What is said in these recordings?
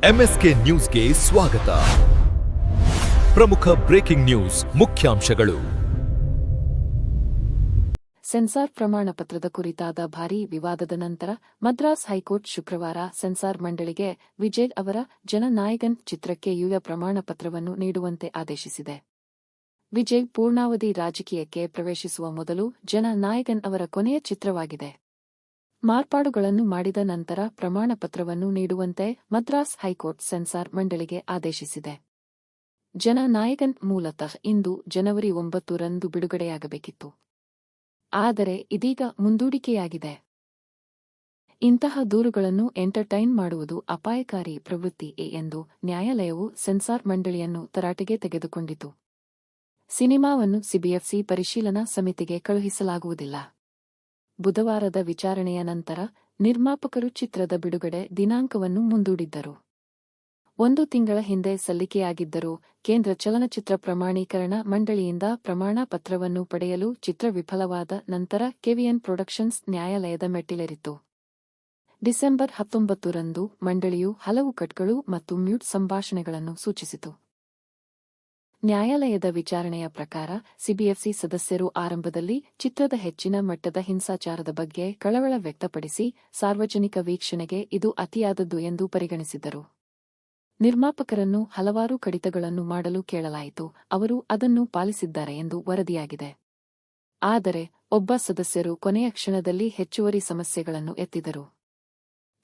MSK ನ್ಯೂಸ್ಗೆ ಸ್ವಾಗತ. ಪ್ರಮುಖ ಬ್ರೇಕಿಂಗ್ ನ್ಯೂಸ್ ಮುಖ್ಯಾಂಶಗಳು. ಸೆನ್ಸಾರ್ ಪ್ರಮಾಣ ಪತ್ರದ ಕುರಿತಾದ ಭಾರೀ ವಿವಾದದ ನಂತರ ಮದ್ರಾಸ್ ಹೈಕೋರ್ಟ್ ಶುಕ್ರವಾರ ಸೆನ್ಸಾರ್ ಮಂಡಳಿಗೆ ವಿಜಯ್ ಅವರ ಜನನಾಯಕನ್ ಚಿತ್ರಕ್ಕೆ ಯುವ ಪ್ರಮಾಣ ಪತ್ರವನ್ನು ನೀಡುವಂತೆ ಆದೇಶಿಸಿದೆ. ವಿಜಯ್ ಪೂರ್ಣಾವಧಿ ರಾಜಕೀಯಕ್ಕೆ ಪ್ರವೇಶಿಸುವ ಮೊದಲು ಜನನಾಯಕನ್ ಅವರ ಕೊನೆಯ ಚಿತ್ರವಾಗಿದೆ. ಮಾರ್ಪಾಡುಗಳನ್ನು ಮಾಡಿದ ನಂತರ ಪ್ರಮಾಣ ಪತ್ರವನ್ನು ನೀಡುವಂತೆ ಮದ್ರಾಸ್ ಹೈಕೋರ್ಟ್ ಸೆನ್ಸಾರ್ ಮಂಡಳಿಗೆ ಆದೇಶಿಸಿದೆ. ಜನನಾಯಕನ್ ಮೂಲತಃ ಇಂದು ಜನವರಿ 9 ರಂದು ಬಿಡುಗಡೆಯಾಗಬೇಕಿತ್ತು. ಆದರೆ ಇದೀಗ ಮುಂದೂಡಿಕೆಯಾಗಿದೆ. ಇಂತಹ ದೂರುಗಳನ್ನು ಎಂಟರ್ಟೈನ್ ಮಾಡುವುದು ಅಪಾಯಕಾರಿ ಪ್ರವೃತ್ತಿ ಎಂದು ನ್ಯಾಯಾಲಯವು ಸೆನ್ಸಾರ್ ಮಂಡಳಿಯನ್ನು ತರಾಟೆಗೆ ತೆಗೆದುಕೊಂಡಿತು. ಸಿನಿಮಾವನ್ನು ಸಿಬಿಎಫ್ಸಿ ಪರಿಶೀಲನಾ ಸಮಿತಿಗೆ ಕಳುಹಿಸಲಾಗುವುದಿಲ್ಲ. ಬುಧವಾರದ ವಿಚಾರಣೆಯ ನಂತರ ನಿರ್ಮಾಪಕರು ಚಿತ್ರದ ಬಿಡುಗಡೆ ದಿನಾಂಕವನ್ನು ಮುಂದೂಡಿದ್ದರು. 1 ತಿಂಗಳ ಹಿಂದೆ ಸಲ್ಲಿಕೆಯಾಗಿದ್ದರೂ ಕೇಂದ್ರ ಚಲನಚಿತ್ರ ಪ್ರಮಾಣೀಕರಣ ಮಂಡಳಿಯಿಂದ ಪ್ರಮಾಣ ಪತ್ರವನ್ನು ಪಡೆಯಲು ಚಿತ್ರ ವಿಫಲವಾದ ನಂತರ ಕೆವಿಎನ್ ಪ್ರೊಡಕ್ಷನ್ಸ್ ನ್ಯಾಯಾಲಯದ ಮೆಟ್ಟಿಲೇರಿತ್ತು. ಡಿಸೆಂಬರ್ 19 ರಂದು ಮಂಡಳಿಯು ಹಲವು ಕಟ್ಗಳು ಮತ್ತು ಮ್ಯೂಟ್ ಸಂಭಾಷಣೆಗಳನ್ನು ಸೂಚಿಸಿತು. ನ್ಯಾಯಾಲಯದ ವಿಚಾರಣೆಯ ಪ್ರಕಾರ ಸಿಬಿಎಫ್ಸಿ ಸದಸ್ಯರು ಆರಂಭದಲ್ಲಿ ಚಿತ್ರದ ಹೆಚ್ಚಿನ ಮಟ್ಟದ ಹಿಂಸಾಚಾರದ ಬಗ್ಗೆ ಕಳವಳ ವ್ಯಕ್ತಪಡಿಸಿ ಸಾರ್ವಜನಿಕ ವೀಕ್ಷಣೆಗೆ ಇದು ಅತಿಯಾದದ್ದು ಎಂದು ಪರಿಗಣಿಸಿದ್ದರು. ನಿರ್ಮಾಪಕರನ್ನು ಹಲವಾರು ಕಡಿತಗಳನ್ನು ಮಾಡಲು ಕೇಳಲಾಯಿತು, ಅವರು ಅದನ್ನು ಪಾಲಿಸಿದ್ದಾರೆ ಎಂದು ವರದಿಯಾಗಿದೆ. ಆದರೆ ಒಬ್ಬ ಸದಸ್ಯರು ಕೊನೆಯ ಕ್ಷಣದಲ್ಲಿ ಹೆಚ್ಚುವರಿ ಸಮಸ್ಯೆಗಳನ್ನು ಎತ್ತಿದರು.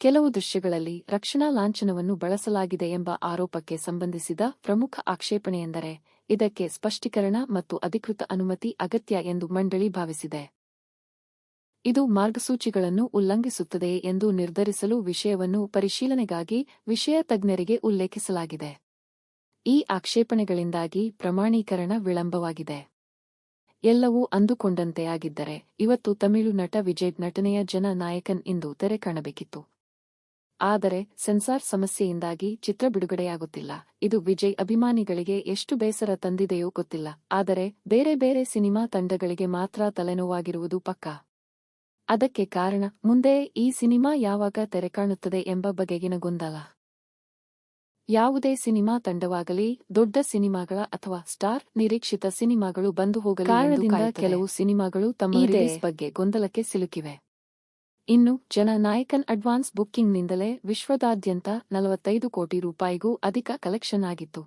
ಕೆಲವು ದೃಶ್ಯಗಳಲ್ಲಿ ರಕ್ಷಣಾ ಲಾಂಛನವನ್ನು ಬಳಸಲಾಗಿದೆ ಎಂಬ ಆರೋಪಕ್ಕೆ ಸಂಬಂಧಿಸಿದ ಪ್ರಮುಖ ಆಕ್ಷೇಪಣೆಯೆಂದರೆ ಇದಕ್ಕೆ ಸ್ಪಷ್ಟೀಕರಣ ಮತ್ತು ಅಧಿಕೃತ ಅನುಮತಿ ಅಗತ್ಯ ಎಂದು ಮಂಡಳಿ ಭಾವಿಸಿದೆ. ಇದು ಮಾರ್ಗಸೂಚಿಗಳನ್ನು ಉಲ್ಲಂಘಿಸುತ್ತದೆಯೇ ಎಂದು ನಿರ್ಧರಿಸಲು ವಿಷಯವನ್ನು ಪರಿಶೀಲನೆಗಾಗಿ ವಿಷಯ ತಜ್ಞರಿಗೆ ಉಲ್ಲೇಖಿಸಲಾಗಿದೆ. ಈ ಆಕ್ಷೇಪಣೆಗಳಿಂದಾಗಿ ಪ್ರಮಾಣೀಕರಣ ವಿಳಂಬವಾಗಿದೆ. ಎಲ್ಲವೂ ಅಂದುಕೊಂಡಂತೆ ಆಗಿದ್ದರೆ ಇವತ್ತು ತಮಿಳು ನಟ ವಿಜಯ್ ನಟನೆಯ ಜನನಾಯಕನ್ ಇಂದು ತೆರೆ ಕಾಣಬೇಕಿತ್ತು. ಆದರೆ ಸೆನ್ಸಾರ್ ಸಮಸ್ಯೆಯಿಂದಾಗಿ ಚಿತ್ರ ಬಿಡುಗಡೆಯಾಗುತ್ತಿಲ್ಲ. ಇದು ವಿಜಯ್ ಅಭಿಮಾನಿಗಳಿಗೆ ಎಷ್ಟು ಬೇಸರ ತಂದಿದೆಯೋ ಗೊತ್ತಿಲ್ಲ. ಆದರೆ ಬೇರೆ ಬೇರೆ ಸಿನಿಮಾ ತಂಡಗಳಿಗೆ ಮಾತ್ರ ತಲೆನೋವಾಗಿರುವುದು ಪಕ್ಕಾ. ಅದಕ್ಕೆ ಕಾರಣ ಮುಂದೆ ಈ ಸಿನಿಮಾ ಯಾವಾಗ ತೆರೆಕಾಣುತ್ತದೆ ಎಂಬ ಬಗೆಗಿನ ಗೊಂದಲ. ಯಾವುದೇ ಸಿನಿಮಾ ತಂಡವಾಗಲಿ ದೊಡ್ಡ ಸಿನಿಮಾಗಳ ಅಥವಾ ಸ್ಟಾರ್ ನಿರೀಕ್ಷಿತ ಸಿನಿಮಾಗಳು ಬಂದು ಹೋಗಲಿ ಕಾರಣದಿಂದ ಕೆಲವು ಸಿನಿಮಾಗಳು ತಮ್ಮ ರಿಲೀಸ್ ಬಗ್ಗೆ ಗೊಂದಲಕ್ಕೆ ಸಿಲುಕಿವೆ. ಇನ್ನು ಜನನಾಯಕನ್ ಅಡ್ವಾನ್ಸ್ ಬುಕ್ಕಿಂಗ್ನಿಂದಲೇ ವಿಶ್ವದಾದ್ಯಂತ 45 ಕೋಟಿ ರೂಪಾಯಿಗೂ ಅಧಿಕ ಕಲೆಕ್ಷನ್ ಆಗಿತ್ತು.